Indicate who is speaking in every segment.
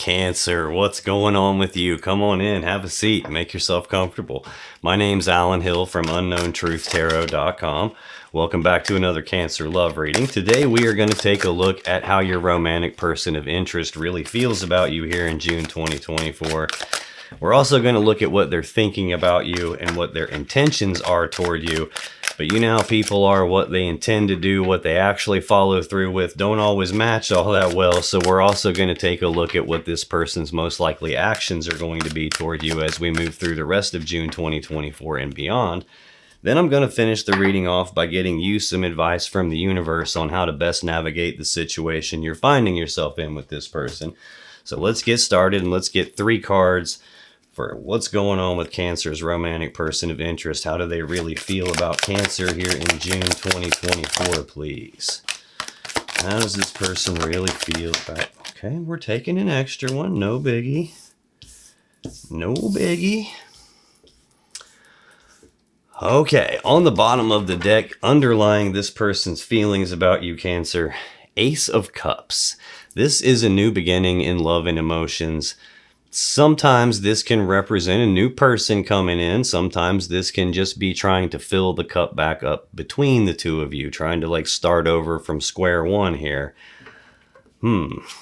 Speaker 1: Cancer, what's going on with you? Come on in, have a seat, make yourself comfortable. My name's Alan Hill from UnknownTruthTarot.com. Welcome back to another Cancer love reading. Today we are going to take a look at how your romantic person of interest really feels about you here in June 2024. We're also going to look at what they're thinking about you and what their intentions are toward you. But you know how people are, what they intend to do, what they actually follow through with don't always match all that well. So we're also going to take a look at what this person's most likely actions are going to be toward you as we move through the rest of June 2024 and beyond. Then I'm going to finish the reading off by getting you some advice from the universe on how to best navigate the situation you're finding yourself in with this person. So let's get started and let's get 3 cards for what's going on with Cancer's romantic person of interest. How do they really feel about Cancer here in June 2024, please? How does this person really feel about... Okay, we're taking an extra one. No biggie. No biggie. Okay, on the bottom of the deck, underlying this person's feelings about you, Cancer, Ace of Cups. This is a new beginning in love and emotions. Sometimes this can represent a new person coming in. Sometimes this can just be trying to fill the cup back up between the two of you, trying to like start over from square one here.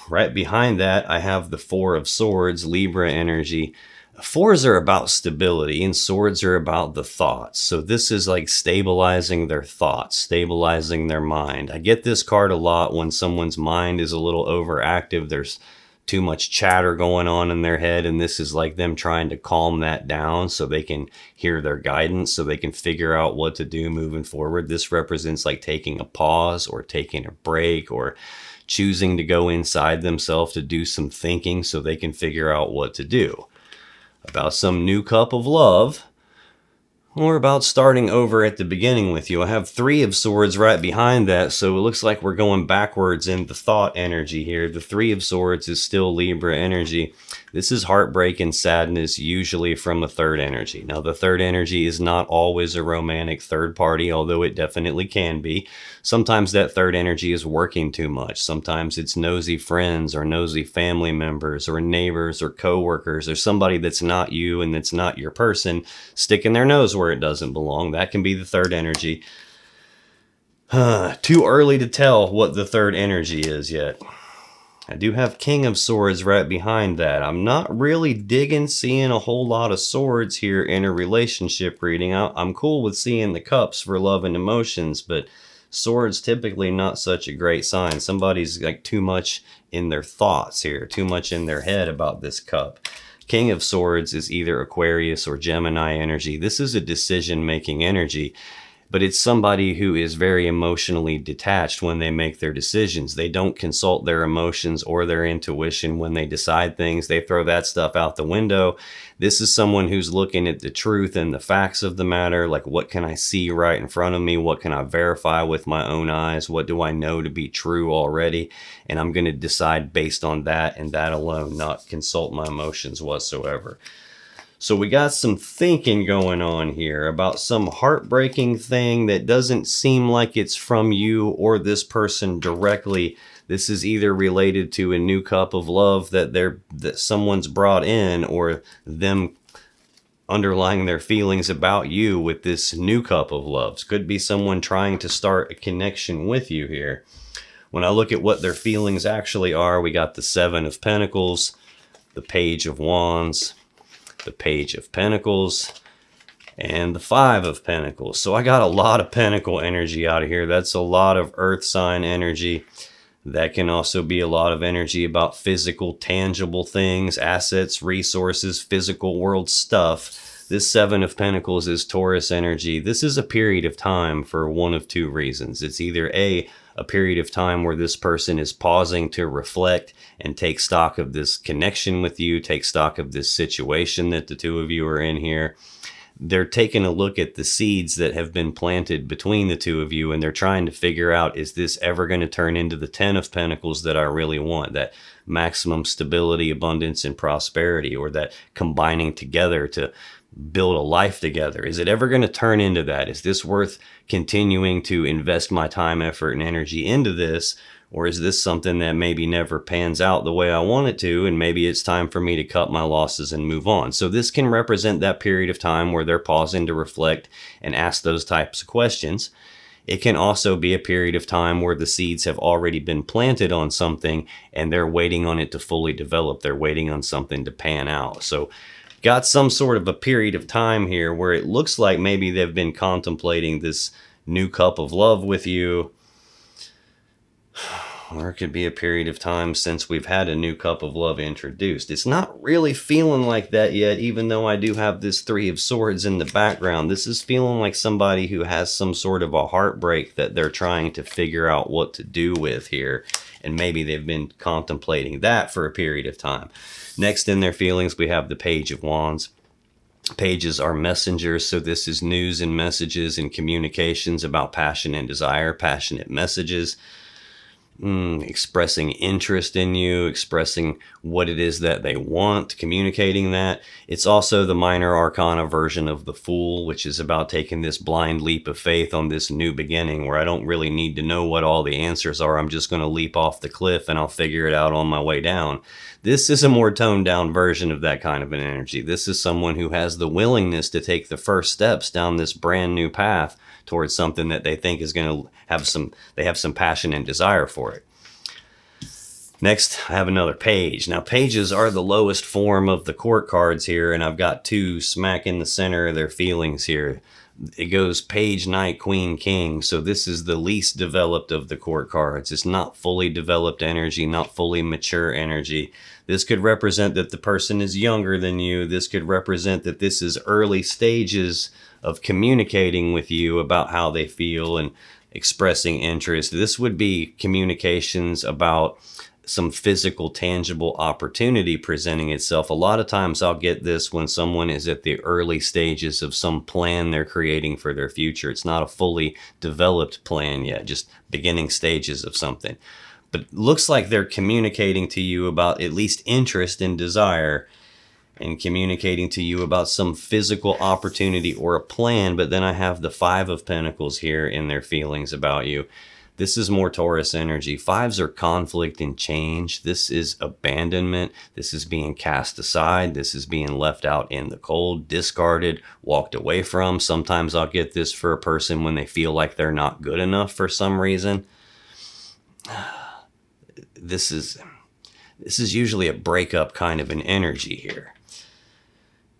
Speaker 1: Right behind that, I have the 4 of Swords, Libra energy. 4s are about stability and swords are about the thoughts. So this is like stabilizing their thoughts, stabilizing their mind. I get this card a lot when someone's mind is a little overactive. There's too much chatter going on in their head, and this is like them trying to calm that down so they can hear their guidance, so they can figure out what to do moving forward. This represents like taking a pause or taking a break or choosing to go inside themselves to do some thinking so they can figure out what to do. About some new cup of love, or about starting over at the beginning with you. I have 3 of Swords right behind that, so it looks like we're going backwards in the thought energy here. The 3 of Swords is still Libra energy. This is heartbreak and sadness, usually from the 3rd energy. Now, the 3rd energy is not always a romantic third party, although it definitely can be. Sometimes that 3rd energy is working too much. Sometimes it's nosy friends or nosy family members or neighbors or coworkers or somebody that's not you and that's not your person sticking their nose where it doesn't belong. That can be the 3rd energy. Too early to tell what the 3rd energy is yet. I do have King of Swords right behind that. I'm not really seeing a whole lot of swords here in a relationship reading. I'm cool with seeing the cups for love and emotions, but swords typically not such a great sign. Somebody's like too much in their thoughts here, too much in their head about this cup. King of Swords is either Aquarius or Gemini energy. This is a decision-making energy, but it's somebody who is very emotionally detached when they make their decisions. They don't consult their emotions or their intuition when they decide things. They throw that stuff out the window. This is someone who's looking at the truth and the facts of the matter, like what can I see right in front of me? What can I verify with my own eyes? What do I know to be true already? And I'm going to decide based on that and that alone, not consult my emotions whatsoever. So we got some thinking going on here about some heartbreaking thing that doesn't seem like it's from you or this person directly. This is either related to a new cup of love that someone's brought in, or them underlying their feelings about you with this new cup of loves. Could be someone trying to start a connection with you here. When I look at what their feelings actually are, we got the 7 of Pentacles, the Page of Wands, the Page of Pentacles, and the 5 of Pentacles. So I got a lot of Pentacle energy out of here. That's a lot of Earth sign energy. That can also be a lot of energy about physical, tangible things, assets, resources, physical world stuff. This 7 of Pentacles is Taurus energy. This is a period of time for one of 2 reasons. It's either a period of time where this person is pausing to reflect and take stock of this connection with you, take stock of this situation that the 2 of you are in here. They're taking a look at the seeds that have been planted between the 2 of you, and they're trying to figure out, is this ever going to turn into the 10 of Pentacles that I really want? That maximum stability, abundance, and prosperity, or that combining together to build a life together. Is it ever going to turn into that? Is this worth continuing to invest my time, effort, and energy into this? Or is this something that maybe never pans out the way I want it to, and maybe it's time for me to cut my losses and move on? So this can represent that period of time where they're pausing to reflect and ask those types of questions. It can also be a period of time where the seeds have already been planted on something and they're waiting on it to fully develop. They're waiting on something to pan out. So got some sort of a period of time here where it looks like maybe they've been contemplating this new cup of love with you. Or it could be a period of time since we've had a new cup of love introduced. It's not really feeling like that yet, even though I do have this Three of Swords in the background. This is feeling like somebody who has some sort of a heartbreak that they're trying to figure out what to do with here. And maybe they've been contemplating that for a period of time. Next in their feelings, we have the Page of Wands. Pages are messengers, so this is news and messages and communications about passion and desire, passionate messages. Expressing interest in you, expressing what it is that they want, communicating that. It's also the minor arcana version of the Fool, which is about taking this blind leap of faith on this new beginning where I don't really need to know what all the answers are. I'm just going to leap off the cliff and I'll figure it out on my way down. This is a more toned down version of that kind of an energy. This is someone who has the willingness to take the first steps down this brand new path towards something that they think is going to have some passion and desire for it. Next, I have another page. Now, pages are the lowest form of the court cards here, and I've got two smack in the center of their feelings here. It goes page, knight, queen, king. So this is the least developed of the court cards. It's not fully developed energy, not fully mature energy. This could represent that the person is younger than you. This could represent that this is early stages of communicating with you about how they feel and expressing interest. This would be communications about some physical, tangible opportunity presenting itself. A lot of times I'll get this when someone is at the early stages of some plan they're creating for their future. It's not a fully developed plan yet, just beginning stages of something. But it looks like they're communicating to you about at least interest and desire, and communicating to you about some physical opportunity or a plan. But then I have the Five of Pentacles here in their feelings about you. This is more Taurus energy. Fives are conflict and change. This is abandonment. This is being cast aside. This is being left out in the cold, discarded, walked away from. Sometimes I'll get this for a person when they feel like they're not good enough for some reason. This is usually a breakup kind of an energy here.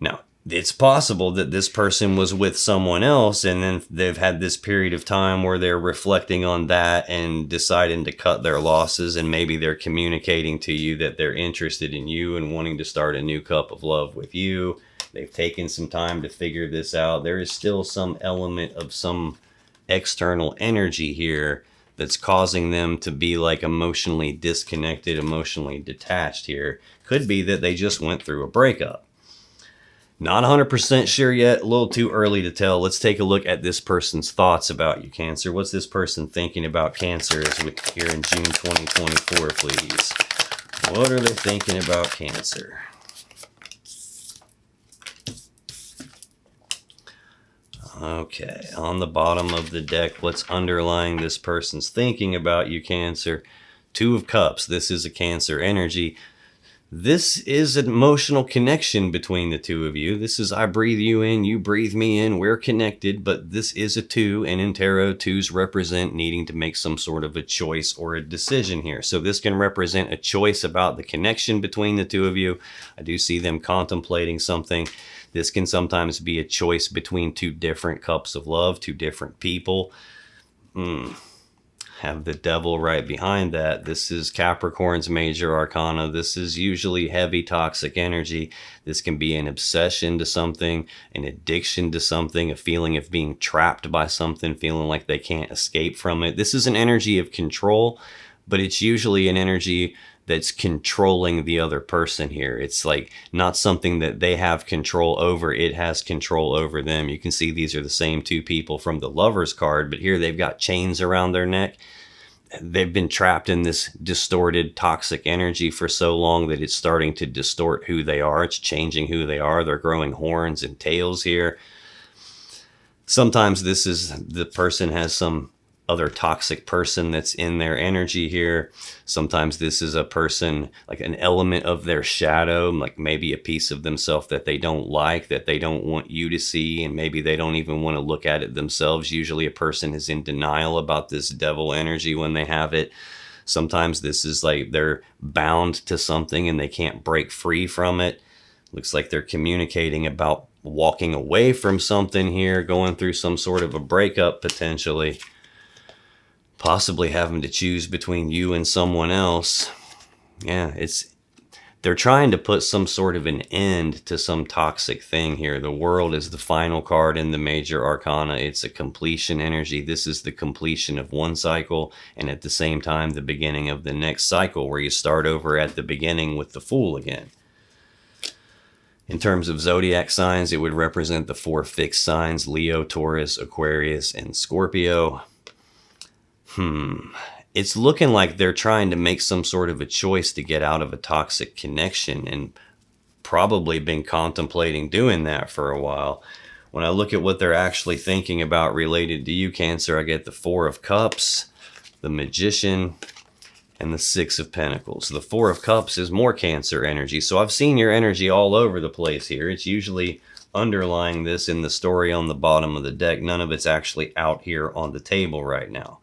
Speaker 1: Now, it's possible that this person was with someone else and then they've had this period of time where they're reflecting on that and deciding to cut their losses, and maybe they're communicating to you that they're interested in you and wanting to start a new cup of love with you. They've taken some time to figure this out. There is still some element of some external energy here that's causing them to be like emotionally disconnected, emotionally detached here. Could be that they just went through a breakup. Not 100% sure yet, a little too early to tell. Let's take a look at this person's thoughts about you, Cancer. What's this person thinking about Cancer as we here in June 2024, please? What are they thinking about Cancer? Okay, on the bottom of the deck, what's underlying this person's thinking about you, Cancer? Two of Cups. This is a Cancer energy. This is an emotional connection between the two of you. This is I breathe you in, you breathe me in, we're connected, but this is a two, and in tarot, twos represent needing to make some sort of a choice or a decision here. So this can represent a choice about the connection between the two of you. I do see them contemplating something. This can sometimes be a choice between two different cups of love, two different people. Have the Devil right behind that. This is Capricorn's major arcana. This is usually heavy toxic energy. This can be an obsession to something, an addiction to something, a feeling of being trapped by something, feeling like they can't escape from it. This is an energy of control, but it's usually an energy that's controlling the other person here. It's like not something that they have control over. It has control over them. You can see these are the same two people from the Lovers card, but here they've got chains around their neck. They've been trapped in this distorted toxic energy for so long that it's starting to distort who they are. It's changing who they are. They're growing horns and tails here. Sometimes this is the person has some other toxic person that's in their energy here. Sometimes this is a person, like an element of their shadow, like maybe a piece of themselves that they don't like, that they don't want you to see, and maybe they don't even want to look at it themselves. Usually a person is in denial about this devil energy when they have it. Sometimes this is like they're bound to something and they can't break free from it. Looks like they're communicating about walking away from something here, going through some sort of a breakup potentially. Possibly having to choose between you and someone else. Yeah, they're trying to put some sort of an end to some toxic thing here. The World is the final card in the major arcana. It's a completion energy. This is the completion of one cycle, and at the same time the beginning of the next cycle, where you start over at the beginning with the Fool again. In terms of zodiac signs, it would represent the 4 fixed signs: Leo, Taurus, Aquarius, and Scorpio. It's looking like they're trying to make some sort of a choice to get out of a toxic connection, and probably been contemplating doing that for a while. When I look at what they're actually thinking about related to you, Cancer, I get the 4 of Cups, the Magician, and the 6 of Pentacles. The 4 of Cups is more Cancer energy. So I've seen your energy all over the place here. It's usually underlying this in the story on the bottom of the deck. None of it's actually out here on the table right now.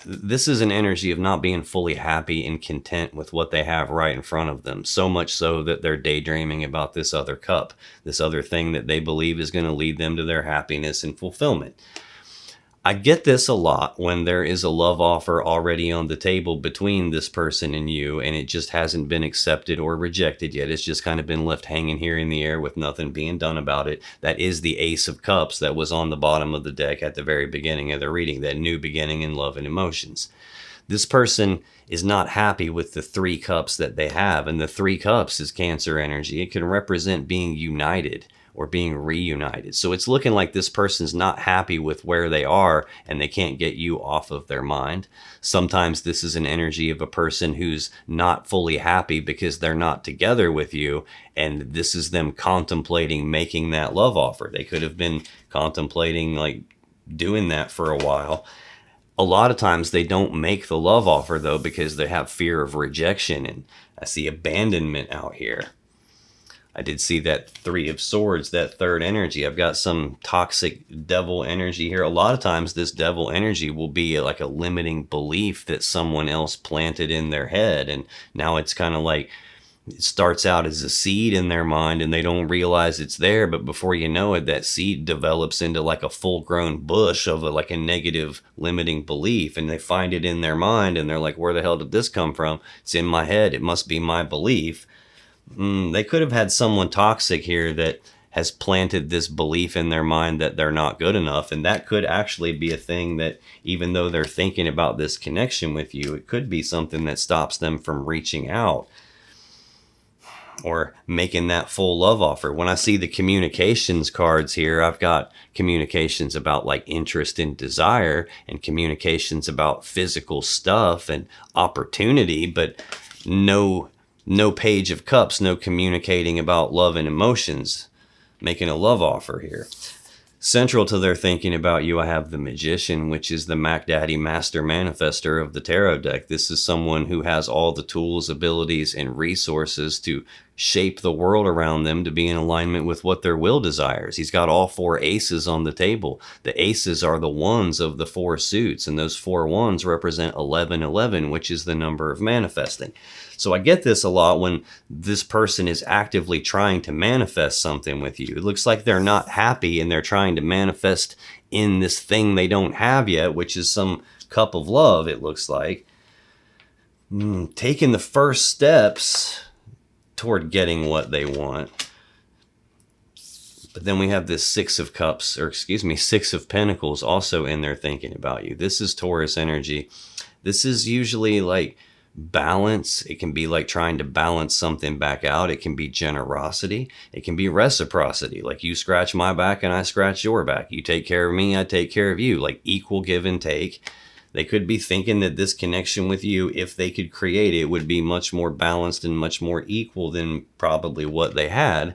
Speaker 1: This is an energy of not being fully happy and content with what they have right in front of them. So much so that they're daydreaming about this other cup, this other thing that they believe is going to lead them to their happiness and fulfillment. I get this a lot when there is a love offer already on the table between this person and you, and it just hasn't been accepted or rejected yet. It's just kind of been left hanging here in the air with nothing being done about it. That is the Ace of Cups that was on the bottom of the deck at the very beginning of the reading, that new beginning in love and emotions. This person is not happy with the 3 cups that they have, and the 3 cups is Cancer energy. It can represent being united or being reunited. So it's looking like this person's not happy with where they are, and they can't get you off of their mind. Sometimes this is an energy of a person who's not fully happy because they're not together with you, and this is them contemplating making that love offer. They could have been contemplating like doing that for a while. A lot of times they don't make the love offer though, because they have fear of rejection, and I see abandonment out here. I did see that 3 of Swords, that third energy. I've got some toxic devil energy here. A lot of times this devil energy will be like a limiting belief that someone else planted in their head. And now it's kind of like, it starts out as a seed in their mind and they don't realize it's there. But before you know it, that seed develops into like a full grown bush of like a negative limiting belief. And they find it in their mind and they're like, where the hell did this come from? It's in my head. It must be my belief. They could have had someone toxic here that has planted this belief in their mind that they're not good enough. And that could actually be a thing that, even though they're thinking about this connection with you, it could be something that stops them from reaching out or making that full love offer. When I see the communications cards here, I've got communications about like interest and desire, and communications about physical stuff and opportunity, but no Page of Cups, no communicating about love and emotions, making a love offer here. Central to their thinking about you, I have the Magician, which is the Mac Daddy Master Manifester of the tarot deck. This is someone who has all the tools, abilities, and resources to shape the world around them to be in alignment with what their will desires. He's got all 4 aces on the table. The aces are the ones of the 4 suits, and those 4 ones represent 1111, which is the number of manifesting. So I get this a lot when this person is actively trying to manifest something with you. It looks like they're not happy and they're trying to manifest in this thing they don't have yet, which is some cup of love, it looks like. Taking the first steps toward getting what they want. But then we have this 6 of Cups, or excuse me, 6 of Pentacles also in there thinking about you. This is Taurus energy. This is usually like balance. It can be like trying to balance something back out. It can be generosity. It can be reciprocity. Like you scratch my back and I scratch your back. You take care of me, I take care of you. Like equal give and take. They could be thinking that this connection with you, if they could create it, would be much more balanced and much more equal than probably what they had.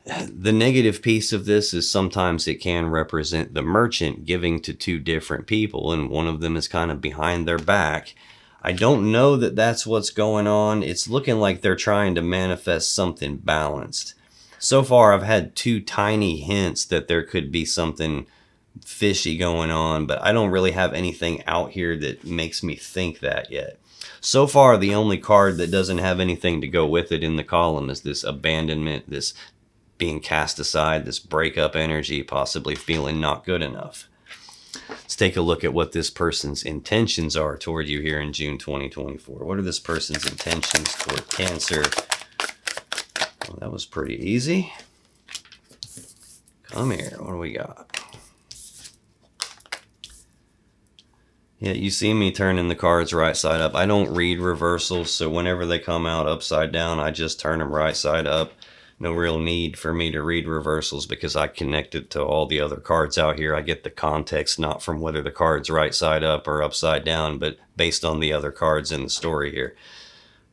Speaker 1: The negative piece of this is sometimes it can represent the merchant giving to two different people, and one of them is kind of behind their back. I don't know that that's what's going on. It's looking like they're trying to manifest something balanced. So far, I've had two tiny hints that there could be something fishy going on, but I don't really have anything out here that makes me think that yet. So far, the only card that doesn't have anything to go with it in the column is this abandonment, this being cast aside, this breakup energy, possibly feeling not good enough. Let's take a look at what this person's intentions are toward you here in June 2024. What are this person's intentions toward Cancer? Well, that was pretty easy. Come here. What do we got? Yeah, you see me turning the cards right side up. I don't read reversals, so whenever they come out upside down, I just turn them right side up. No real need for me to read reversals because I connect it to all the other cards out here. I get the context not from whether the card's right side up or upside down, but based on the other cards in the story here.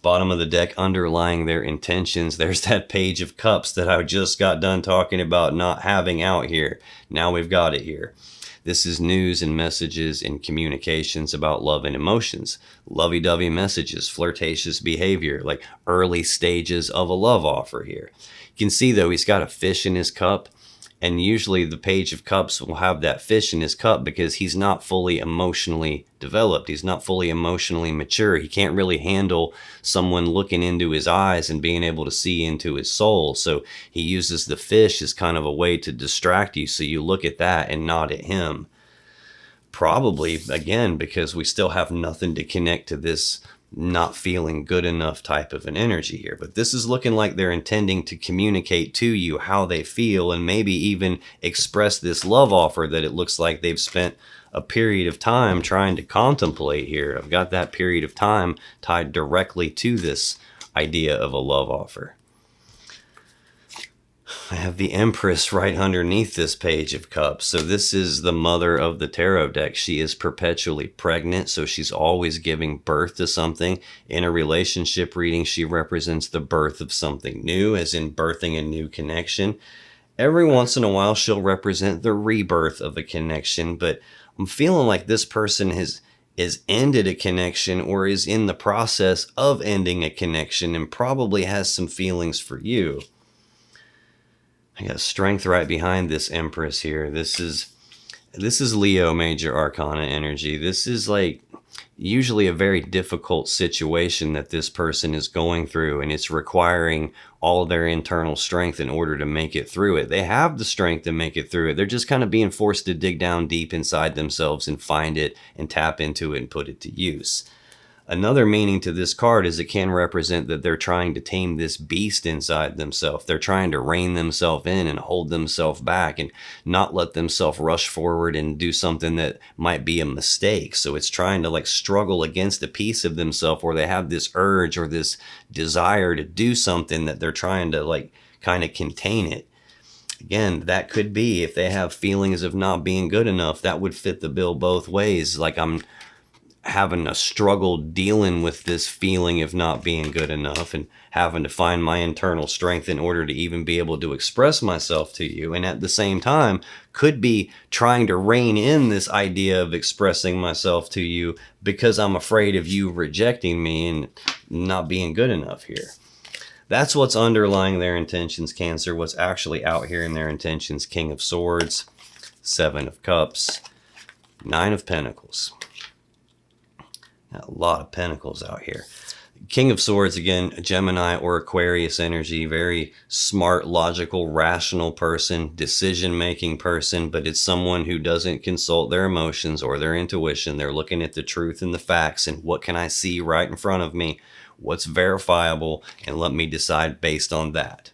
Speaker 1: Bottom of the deck, underlying their intentions, there's that Page of Cups that I just got done talking about not having out here. Now we've got it here. This is news and messages and communications about love and emotions. Lovey-dovey messages, flirtatious behavior, like early stages of a love offer here. You can see, though, he's got a fish in his cup, and usually the Page of Cups will have that fish in his cup because he's not fully emotionally developed. He's not fully emotionally mature. He can't really handle someone looking into his eyes and being able to see into his soul. So he uses the fish as kind of a way to distract you. So you look at that and not at him. Probably, again, because we still have nothing to connect to this not feeling good enough type of an energy here. But this is looking like they're intending to communicate to you how they feel and maybe even express this love offer that it looks like they've spent a period of time trying to contemplate here. I've got that period of time tied directly to this idea of a love offer. I have the Empress right underneath this Page of Cups. So this is the mother of the tarot deck. She is perpetually pregnant, so she's always giving birth to something. In a relationship reading, she represents the birth of something new, as in birthing a new connection. Every once in a while, she'll represent the rebirth of a connection, but I'm feeling like this person has ended a connection or is in the process of ending a connection and probably has some feelings for you. I got Strength right behind this Empress here. This is Leo Major Arcana energy. This is like usually a very difficult situation that this person is going through, and it's requiring all their internal strength in order to make it through it. They have the strength to make it through it. They're just kind of being forced to dig down deep inside themselves and find it and tap into it and put it to use. Another meaning to this card is it can represent that they're trying to tame this beast inside themselves. They're trying to rein themselves in and hold themselves back and not let themselves rush forward and do something that might be a mistake. So it's trying to like struggle against a piece of themselves, or they have this urge or this desire to do something that they're trying to like kind of contain it. Again, that could be if they have feelings of not being good enough, that would fit the bill both ways. Like I'm having a struggle dealing with this feeling of not being good enough and having to find my internal strength in order to even be able to express myself to you. And at the same time, could be trying to rein in this idea of expressing myself to you because I'm afraid of you rejecting me and not being good enough here. That's what's underlying their intentions, Cancer. What's actually out here in their intentions: King of Swords, Seven of Cups, Nine of Pentacles. A lot of pentacles out here. King of Swords, again, Gemini or Aquarius energy, very smart, logical, rational person, decision-making person, but it's someone who doesn't consult their emotions or their intuition. They're looking at the truth and the facts and what can I see right in front of me, what's verifiable, and let me decide based on that.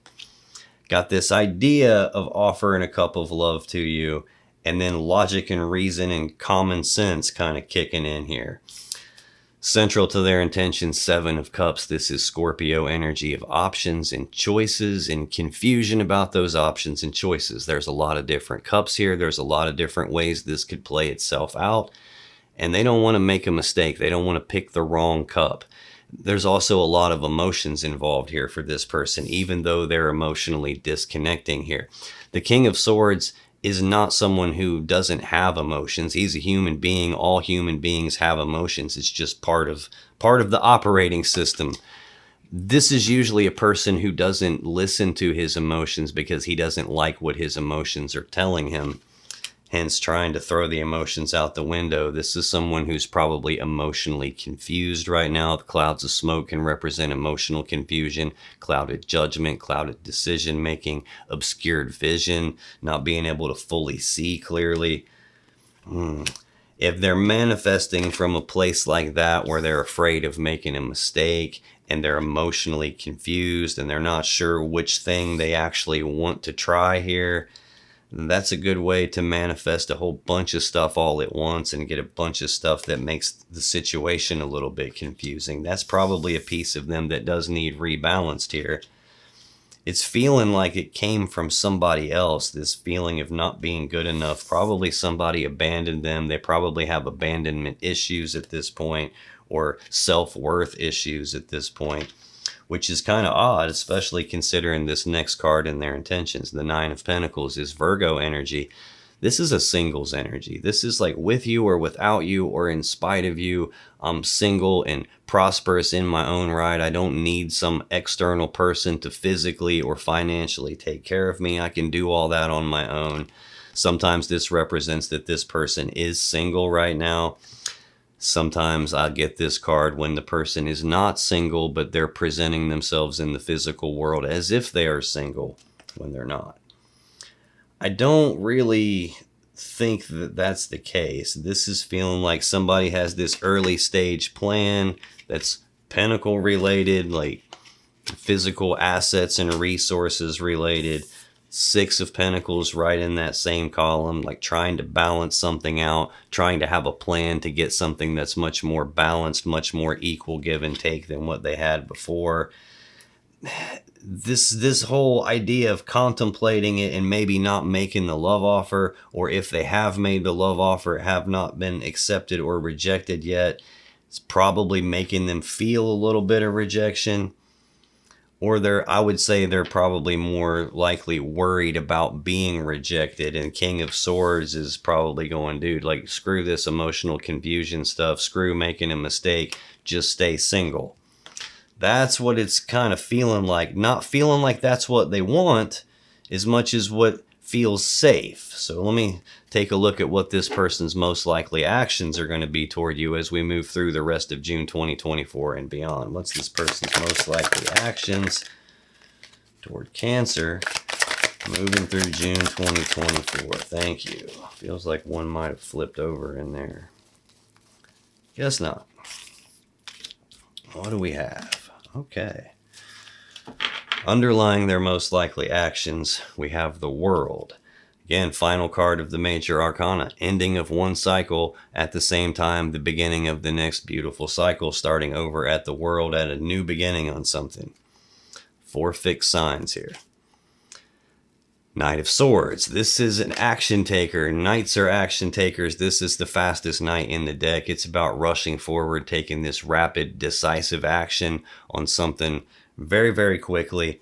Speaker 1: Got this idea of offering a cup of love to you, and then logic and reason and common sense kind of kicking in here. Central to their intention, Seven of Cups. This is Scorpio energy of options and choices and confusion about those options and choices. There's a lot of different cups here. There's a lot of different ways this could play itself out. And they don't want to make a mistake. They don't want to pick the wrong cup. There's also a lot of emotions involved here for this person, even though they're emotionally disconnecting here. The King of Swords is not someone who doesn't have emotions. He's a human being. All human beings have emotions. It's just part of the operating system. This is usually a person who doesn't listen to his emotions because he doesn't like what his emotions are telling him, hence trying to throw the emotions out the window. This is someone who's probably emotionally confused right now. The clouds of smoke can represent emotional confusion, clouded judgment, clouded decision making, obscured vision, not being able to fully see clearly. If they're manifesting from a place like that where they're afraid of making a mistake and they're emotionally confused and they're not sure which thing they actually want to try here, that's a good way to manifest a whole bunch of stuff all at once and get a bunch of stuff that makes the situation a little bit confusing. That's probably a piece of them that does need rebalanced here. It's feeling like it came from somebody else, this feeling of not being good enough. Probably somebody abandoned them. They probably have abandonment issues at this point, or self-worth issues at this point, which is kind of odd, especially considering this next card and their intentions. The Nine of Pentacles is Virgo energy. This is a singles energy. This is like with you or without you or in spite of you. I'm single and prosperous in my own right. I don't need some external person to physically or financially take care of me. I can do all that on my own. Sometimes this represents that this person is single right now. Sometimes I get this card when the person is not single, but they're presenting themselves in the physical world as if they are single when they're not. I don't really think that that's the case. This is feeling like somebody has this early stage plan that's pentacle related, like physical assets and resources related. Six of Pentacles right in that same column, like trying to balance something out, trying to have a plan to get something that's much more balanced, much more equal give and take than what they had before. This whole idea of contemplating it and maybe not making the love offer, or if they have made the love offer, have not been accepted or rejected yet, it's probably making them feel a little bit of rejection. Or I would say they're probably more likely worried about being rejected. And King of Swords is probably going, dude, like, screw this emotional confusion stuff. Screw making a mistake. Just stay single. That's what it's kind of feeling like. Not feeling like that's what they want as much as what feels safe. So let me take a look at what this person's most likely actions are going to be toward you as we move through the rest of June 2024 and beyond. What's this person's most likely actions toward Cancer moving through June 2024? Thank you. Feels like one might have flipped over in there. Guess not. What do we have? Okay. Underlying their most likely actions, we have the World. Again, final card of the Major Arcana. Ending of one cycle, at the same time, the beginning of the next beautiful cycle, starting over at the World at a new beginning on something. 4 fixed signs here. Knight of Swords. This is an action taker. Knights are action takers. This is the fastest knight in the deck. It's about rushing forward, taking this rapid, decisive action on something very, very quickly.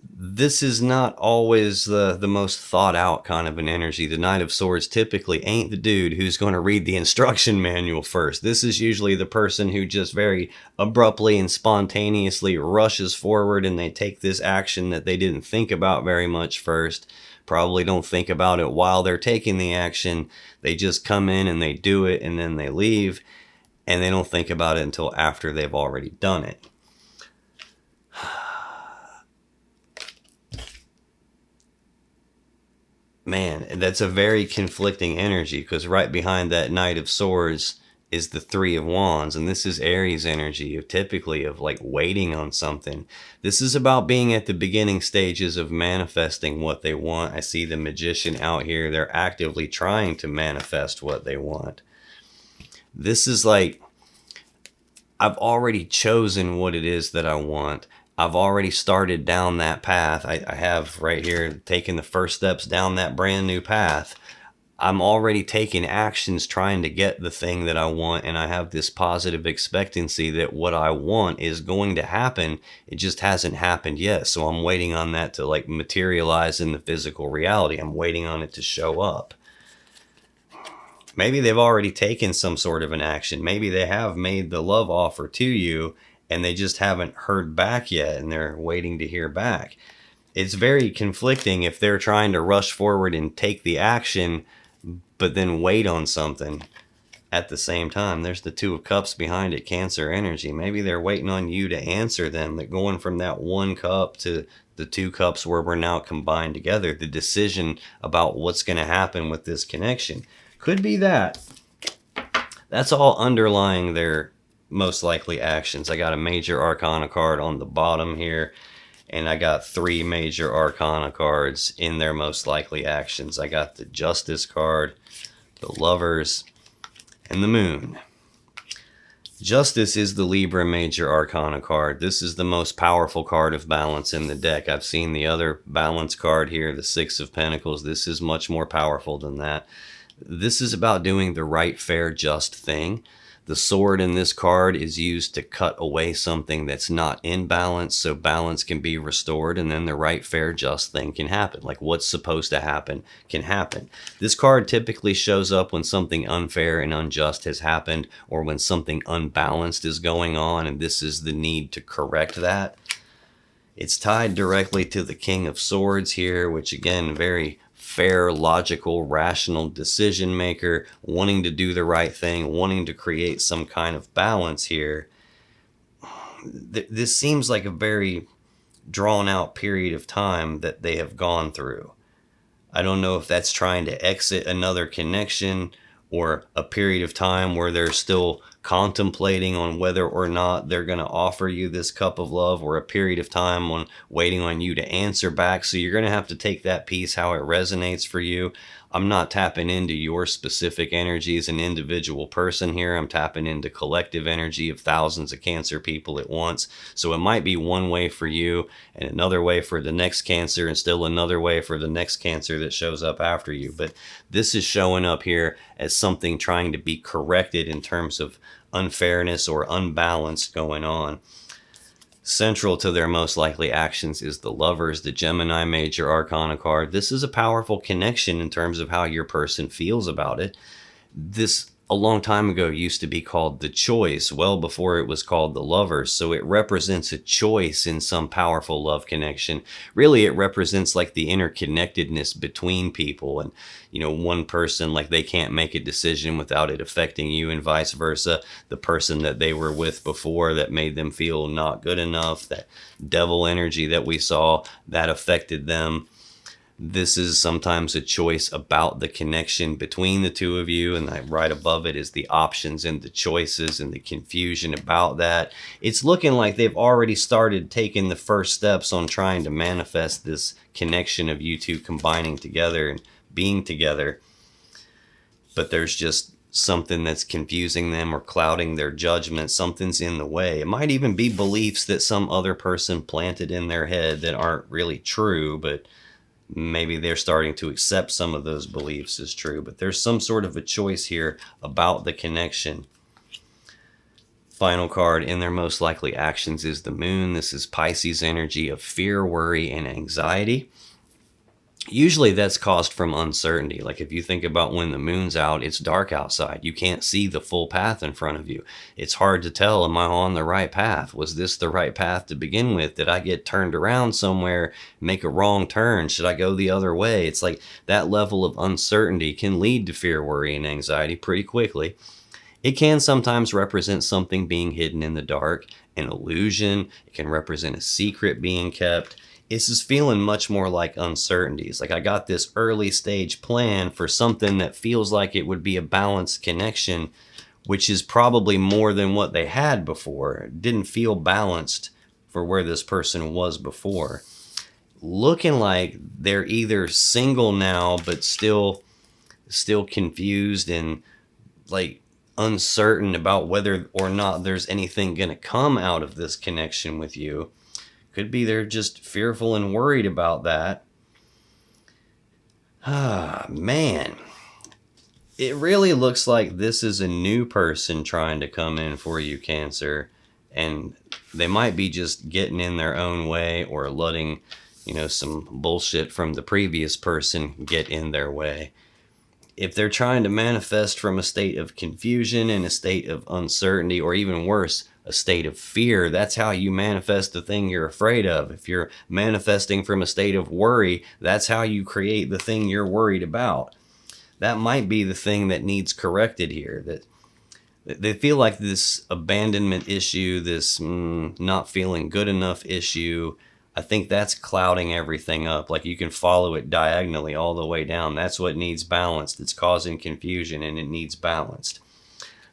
Speaker 1: This is not always the most thought out kind of an energy. The Knight of Swords typically ain't the dude who's going to read the instruction manual first. This is usually the person who just very abruptly and spontaneously rushes forward, and they take this action that they didn't think about very much first. Probably don't think about it while they're taking the action. They just come in and they do it, and then they leave, and they don't think about it until after they've already done it. Man, that's a very conflicting energy, because right behind that Knight of Swords is the Three of Wands, and this is Aries energy of typically of like waiting on something. This is about being at the beginning stages of manifesting what they want. I see the Magician out here. They're actively trying to manifest what they want. This is like, I've already chosen what it is that I want. I've already started down that path. I have right here taken the first steps down that brand new path. I'm already taking actions trying to get the thing that I want, and I have this positive expectancy that what I want is going to happen. It just hasn't happened yet. So I'm waiting on that to like materialize in the physical reality. I'm waiting on it to show up. Maybe they've already taken some sort of an action. Maybe they have made the love offer to you and they just haven't heard back yet and they're waiting to hear back. It's very conflicting if they're trying to rush forward and take the action but then wait on something at the same time. There's the Two of Cups behind it, Cancer energy. Maybe they're waiting on you to answer them. That going from that one cup to the two cups where we're now combined together. The decision about what's going to happen with this connection. Could be that. That's all underlying their most likely actions. I got a major arcana card on the bottom here. And I got 3 major arcana cards in their most likely actions. I got the Justice card, the Lovers, and the Moon. Justice is the Libra major arcana card. This is the most powerful card of balance in the deck. I've seen the other balance card here, the Six of Pentacles. This is much more powerful than that. This is about doing the right, fair, just thing. The sword in this card is used to cut away something that's not in balance so balance can be restored, and then the right, fair, just thing can happen. Like what's supposed to happen can happen. This card typically shows up when something unfair and unjust has happened or when something unbalanced is going on, and this is the need to correct that. It's tied directly to the King of Swords here, which again, very fair, logical, rational decision maker, wanting to do the right thing, wanting to create some kind of balance here. This seems like a very drawn out period of time that they have gone through. I don't know if that's trying to exit another connection or a period of time where they're still contemplating on whether or not they're going to offer you this cup of love, or a period of time on waiting on you to answer back. So you're going to have to take that piece how it resonates for you. I'm not tapping into your specific energy as an individual person here. I'm tapping into collective energy of thousands of Cancer people at once. So it might be one way for you and another way for the next Cancer and still another way for the next Cancer that shows up after you. But this is showing up here as something trying to be corrected in terms of unfairness or unbalance going on. Central to their most likely actions is the Lovers, the Gemini major arcana card. This is a powerful connection in terms of how your person feels about it. This, a long time ago, used to be called the Choice, well before it was called the Lovers. So it represents a choice in some powerful love connection. Really, it represents like the interconnectedness between people. And, you know, one person, like they can't make a decision without it affecting you, and vice versa. The person that they were with before that made them feel not good enough, that devil energy that we saw, that affected them. This is sometimes a choice about the connection between the two of you, and right above it is the options and the choices and the confusion about that. It's looking like they've already started taking the first steps on trying to manifest this connection of you two combining together and being together. But there's just something that's confusing them or clouding their judgment. Something's in the way. It might even be beliefs that some other person planted in their head that aren't really true, but maybe they're starting to accept some of those beliefs as true. But there's some sort of a choice here about the connection. Final card in their most likely actions is the Moon. This is Pisces energy of fear, worry, and anxiety. Usually that's caused from uncertainty. Like if you think about when the moon's out, it's dark outside. You can't see the full path in front of you. It's hard to tell, am I on the right path? Was this the right path to begin with? Did I get turned around somewhere, make a wrong turn? Should I go the other way? It's like that level of uncertainty can lead to fear, worry, and anxiety pretty quickly. It can sometimes represent something being hidden in the dark, an illusion. It can represent a secret being kept. This is feeling much more like uncertainties. Like I got this early stage plan for something that feels like it would be a balanced connection, which is probably more than what they had before. It didn't feel balanced for where this person was before. Looking like they're either single now, but still confused and like uncertain about whether or not there's anything going to come out of this connection with you. Could be they're just fearful and worried about that. Ah, man. It really looks like this is a new person trying to come in for you, Cancer, and they might be just getting in their own way or letting, some bullshit from the previous person get in their way. If they're trying to manifest from a state of confusion and a state of uncertainty, or even worse, a state of fear, that's how you manifest the thing you're afraid of. If you're manifesting from a state of worry, that's how you create the thing you're worried about. That might be the thing that needs corrected here. That they feel like this abandonment issue, this not feeling good enough issue, I think that's clouding everything up. Like you can follow it diagonally all the way down. That's what needs balanced. It's causing confusion and it needs balanced.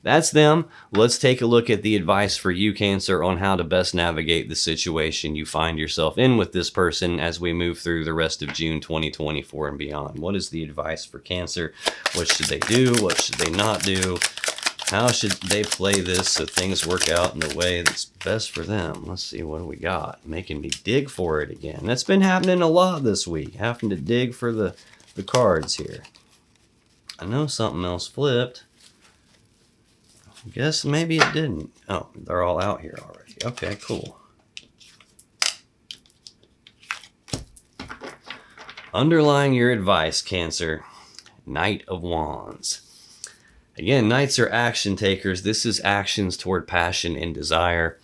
Speaker 1: That's them. Let's take a look at the advice for you, Cancer, on how to best navigate the situation you find yourself in with this person as we move through the rest of June 2024 and beyond. What is the advice for Cancer? What should they do? What should they not do? How should they play this so things work out in the way that's best for them? Let's see, what do we got? Making me dig for it again. That's been happening a lot this week, having to dig for the cards here. I know something else flipped. I guess maybe it didn't. Oh, they're all out here already. Okay, cool. Underlying your advice, Cancer, Knight of Wands. Again, Knights are action takers. This is actions toward passion and desire.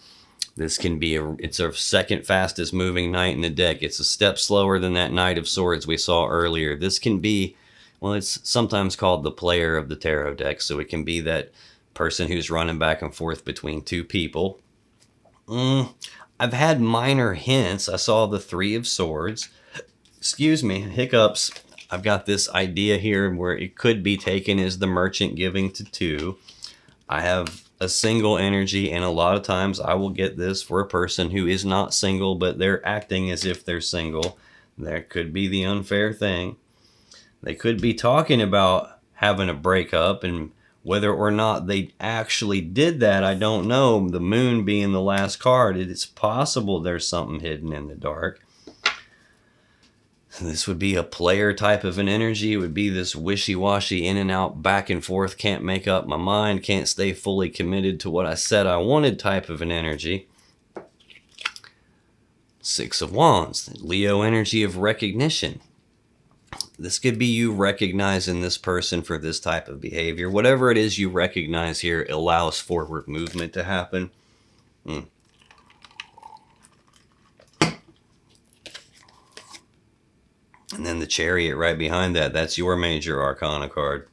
Speaker 1: This can be it's our second fastest moving knight in the deck. It's a step slower than that Knight of Swords we saw earlier. This can be, well, it's sometimes called the player of the tarot deck. So it can be that person who's running back and forth between two people. I've had minor hints. I saw the Three of Swords. Excuse me, hiccups. I've got this idea here where it could be taken as the Merchant giving to two. I have a single energy, and a lot of times I will get this for a person who is not single, but they're acting as if they're single. That could be the unfair thing. They could be talking about having a breakup, and whether or not they actually did that, I don't know. The Moon being the last card, it's possible there's something hidden in the dark. This would be a player type of an energy. It would be this wishy-washy, in and out, back and forth, can't make up my mind, can't stay fully committed to what I said I wanted type of an energy. Six of Wands, Leo energy of recognition. This could be you recognizing this person for this type of behavior. Whatever it is you recognize here allows forward movement to happen. And then the Chariot right behind that, that's your major arcana card,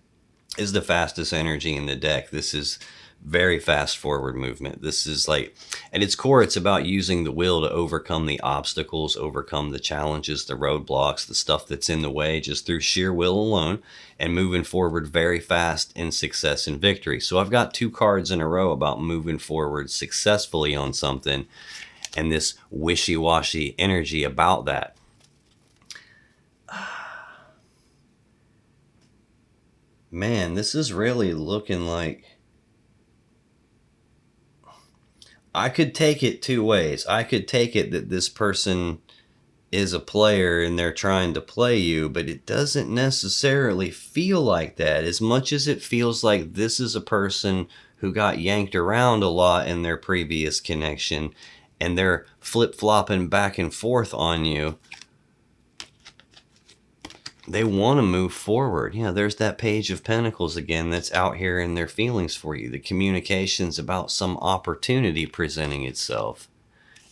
Speaker 1: is the fastest energy in the deck. This is very fast forward movement. This is like, at its core, it's about using the will to overcome the obstacles, overcome the challenges, the roadblocks, the stuff that's in the way, just through sheer will alone, and moving forward very fast in success and victory. So I've got two cards in a row about moving forward successfully on something, and this wishy-washy energy about that. Man, this is really looking like, I could take it two ways. I could take it that this person is a player and they're trying to play you, but it doesn't necessarily feel like that. As much as it feels like this is a person who got yanked around a lot in their previous connection and they're flip-flopping back and forth on you. They want to move forward. You know, there's that Page of Pentacles again that's out here in their feelings for you. The communications about some opportunity presenting itself.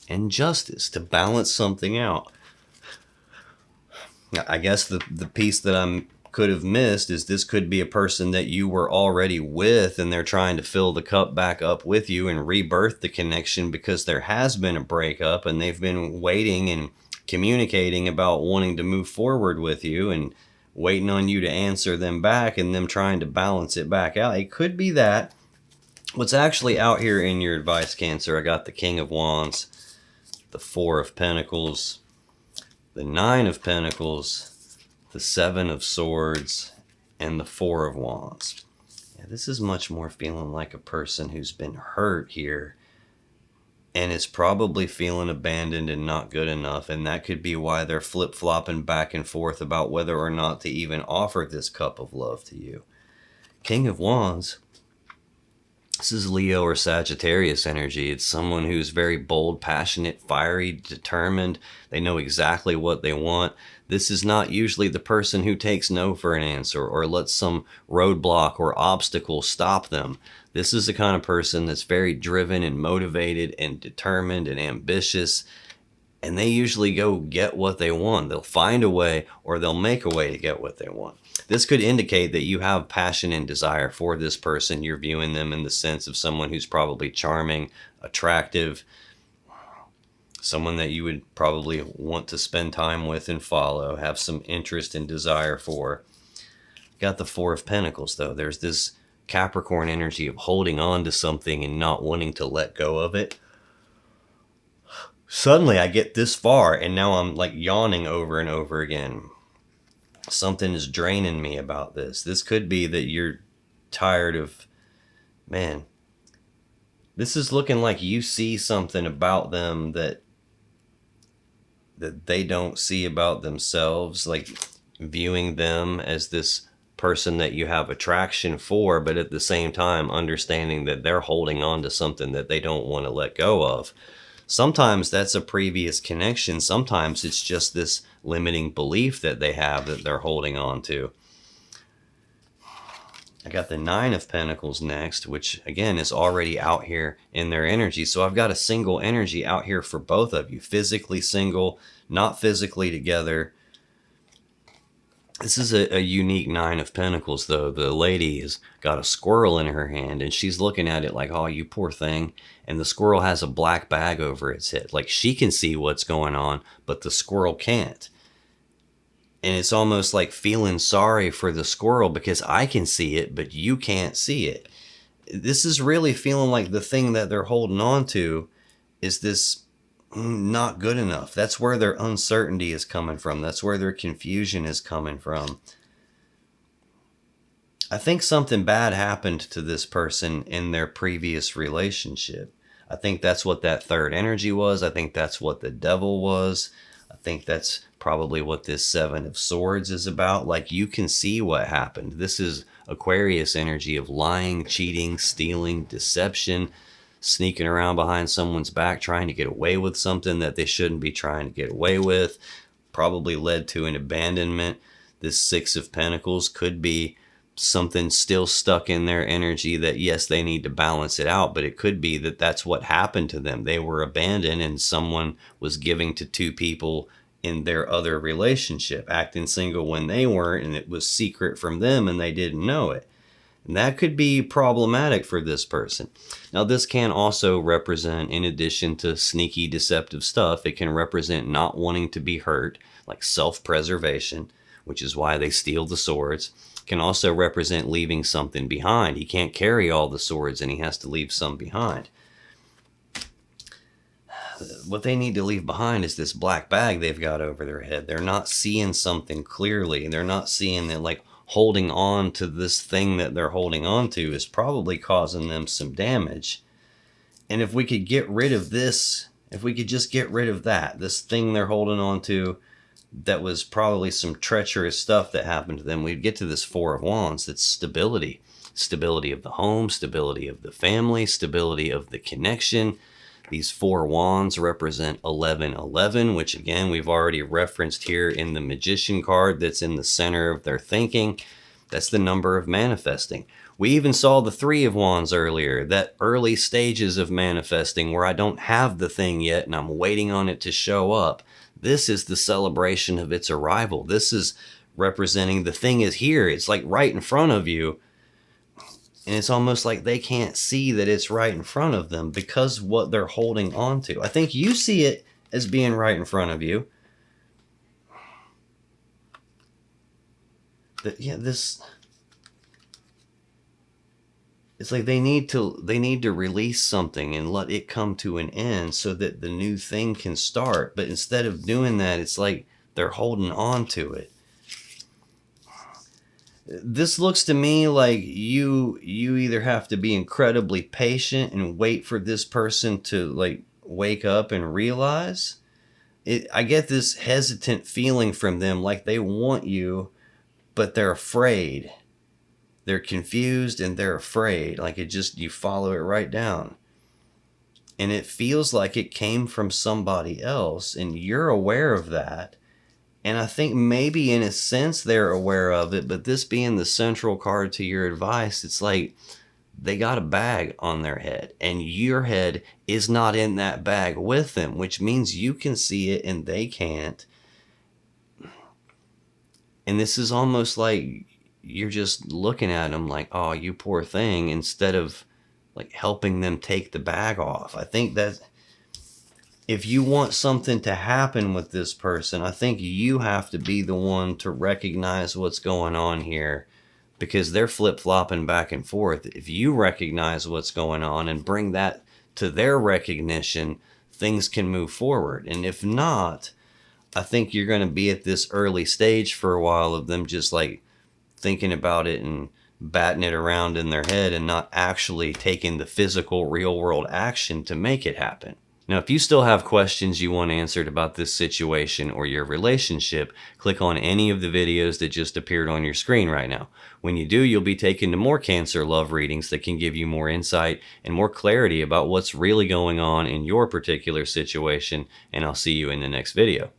Speaker 1: And justice to balance something out. I guess the piece that I could have missed is this could be a person that you were already with and they're trying to fill the cup back up with you and rebirth the connection because there has been a breakup and they've been waiting and communicating about wanting to move forward with you and waiting on you to answer them back and them trying to balance it back out. It could be that. What's actually out here in your advice, Cancer, I got the King of Wands, the Four of Pentacles, the Nine of Pentacles, the Seven of Swords, and the Four of Wands. Yeah, this is much more feeling like a person who's been hurt here and is probably feeling abandoned and not good enough. And that could be why they're flip-flopping back and forth about whether or not to even offer this cup of love to you. King of Wands. This is Leo or Sagittarius energy. It's someone who's very bold, passionate, fiery, determined. They know exactly what they want. This is not usually the person who takes no for an answer or lets some roadblock or obstacle stop them. This is the kind of person that's very driven and motivated and determined and ambitious. And they usually go get what they want. They'll find a way or they'll make a way to get what they want. This could indicate that you have passion and desire for this person. You're viewing them in the sense of someone who's probably charming, attractive, someone that you would probably want to spend time with and follow, have some interest and desire for. Got the Four of Pentacles, though. There's this Capricorn energy of holding on to something and not wanting to let go of it. Suddenly I get this far and now I'm like yawning over and over again. Something is draining me about this. This could be that you're tired of, man, this is looking like you see something about them that they don't see about themselves, like viewing them as this person that you have attraction for, but at the same time understanding that they're holding on to something that they don't want to let go of. Sometimes that's a previous connection. Sometimes it's just this limiting belief that they have that they're holding on to. I got the Nine of Pentacles next, which again is already out here in their energy. So I've got a single energy out here for both of you. Physically single, not physically together. This is a unique Nine of Pentacles, though. The lady has got a squirrel in her hand, and she's looking at it like, oh, you poor thing. And the squirrel has a black bag over its head. Like, she can see what's going on, but the squirrel can't. And it's almost like feeling sorry for the squirrel because I can see it, but you can't see it. This is really feeling like the thing that they're holding on to is this not good enough. That's where their uncertainty is coming from. That's where their confusion is coming from. I think something bad happened to this person in their previous relationship. I think that's what that third energy was. I think that's what the devil was. I think that's probably what this Seven of Swords is about. Like, you can see what happened. This is Aquarius energy of lying, cheating, stealing, deception, sneaking around behind someone's back, trying to get away with something that they shouldn't be trying to get away with. Probably led to an abandonment. This Six of Pentacles could be something still stuck in their energy that, yes, they need to balance it out, but it could be that that's what happened to them. They were abandoned and someone was giving to two people in their other relationship, acting single when they weren't, and it was secret from them and they didn't know it. And that could be problematic for this person. Now, this can also represent, in addition to sneaky, deceptive stuff, it can represent not wanting to be hurt, like self-preservation, which is why they steal the swords. Can also represent leaving something behind. He can't carry all the swords and he has to leave some behind. What they need to leave behind is this black bag they've got over their head. They're not seeing something clearly. They're not seeing that, like, holding on to this thing that they're holding on to is probably causing them some damage. And if we could get rid of this, if we could just get rid of that, this thing they're holding on to, that was probably some treacherous stuff that happened to them, we'd get to this Four of Wands. That's stability. Stability of the home, stability of the family, stability of the connection. These Four Wands represent 1111, which again, we've already referenced here in the Magician card that's in the center of their thinking. That's the number of manifesting. We even saw the Three of Wands earlier, that early stages of manifesting where I don't have the thing yet and I'm waiting on it to show up. This is the celebration of its arrival. This is representing the thing is here. It's like right in front of you. And it's almost like they can't see that it's right in front of them because what they're holding on to. I think you see it as being right in front of you. This, it's like they need to release something and let it come to an end so that the new thing can start. But instead of doing that, it's like they're holding on to it. This looks to me like you either have to be incredibly patient and wait for this person to, like, wake up and realize. I get this hesitant feeling from them, like they want you, but they're afraid. they're confused and they're afraid. Like you follow it right down. And it feels like it came from somebody else, and you're aware of that. And I think maybe in a sense they're aware of it, but this being the central card to your advice, it's like they got a bag on their head, and your head is not in that bag with them, which means you can see it and they can't. And this is almost like you're just looking at them like, oh, you poor thing, instead of like helping them take the bag off. I think that if you want something to happen with this person, I think you have to be the one to recognize what's going on here, because they're flip-flopping back and forth. If you recognize what's going on and bring that to their recognition, things can move forward. And if not, I think you're going to be at this early stage for a while of them just like thinking about it and batting it around in their head and not actually taking the physical real world action to make it happen. Now, if you still have questions you want answered about this situation or your relationship, click on any of the videos that just appeared on your screen right now. When you do, you'll be taken to more Cancer love readings that can give you more insight and more clarity about what's really going on in your particular situation, and I'll see you in the next video.